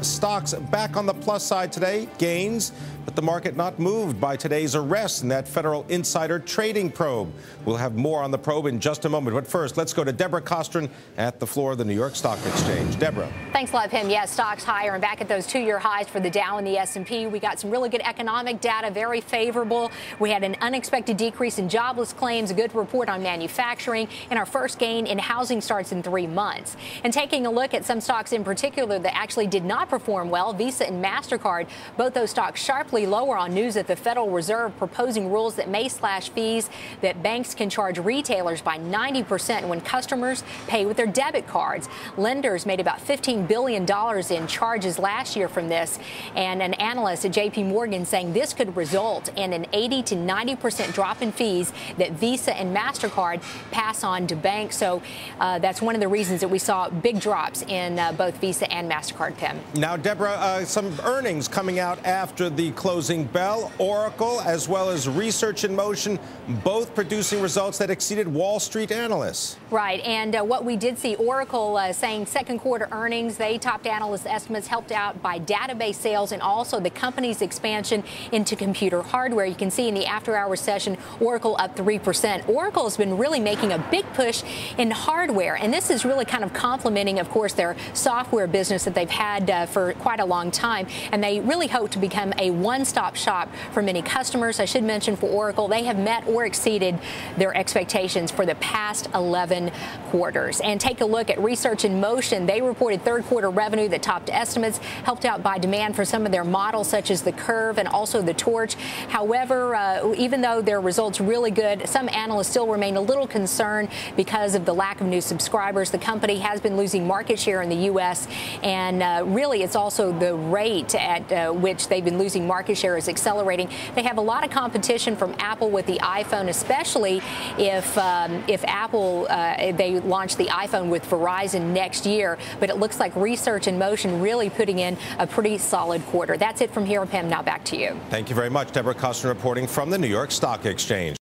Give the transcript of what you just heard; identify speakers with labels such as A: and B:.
A: Stocks back on the plus side today, gains, but the market not moved by today's arrest in that federal insider trading probe. We'll have more on the probe in just a moment. But first, let's go to Deborah Kostroun at the floor of the New York Stock Exchange. Deborah.
B: Thanks a lot, Pimm. Yes, stocks higher and back at those two-year highs for the Dow and the S&P. We got some really good economic data, very favorable. We had an unexpected decrease in jobless claims, a good report on manufacturing, and our first gain in housing starts in 3 months. And taking a look at some stocks in particular that actually did not perform well, Visa and MasterCard, both those stocks sharply lower on news that the Federal Reserve proposing rules that may slash fees that banks can charge retailers by 90% when customers pay with their debit cards. Lenders made about $15 billion in charges last year from this, and an analyst at J.P. Morgan saying this could result in an 80 to 90% drop in fees that Visa and MasterCard pass on to banks. So that's one of the reasons that we saw big drops in both Visa and MasterCard, Pimm.
A: Now, Deborah, some earnings coming out after the closing bell. Oracle, as well as Research in Motion, both producing results that exceeded Wall Street analysts.
B: Right. And what we did see, Oracle saying second quarter earnings, they topped analyst estimates, helped out by database sales and also the company's expansion into computer hardware. You can see in the after-hours session, Oracle up 3%. Oracle has been really making a big push in hardware, and this is really kind of complementing, of course, their software business that they've had for quite a long time, and they really hope to become a one-stop shop for many customers. I should mention for Oracle, they have met or exceeded their expectations for the past 11 quarters. And take a look at Research in Motion. They reported third quarter revenue that topped estimates, helped out by demand for some of their models such as the Curve and also the Torch. However, even though their results really good, some analysts still remain a little concerned because of the lack of new subscribers. The company has been losing market share in the U.S., and really it's also the rate at which they've been losing market share is accelerating. They have a lot of competition from Apple with the iPhone, especially if Apple, they launch the iPhone with Verizon next year. But it looks like Research in Motion really putting in a pretty solid quarter. That's it from here, Pimm. Now back to you.
A: Thank you very much, Deborah Kostroun, reporting from the New York Stock Exchange.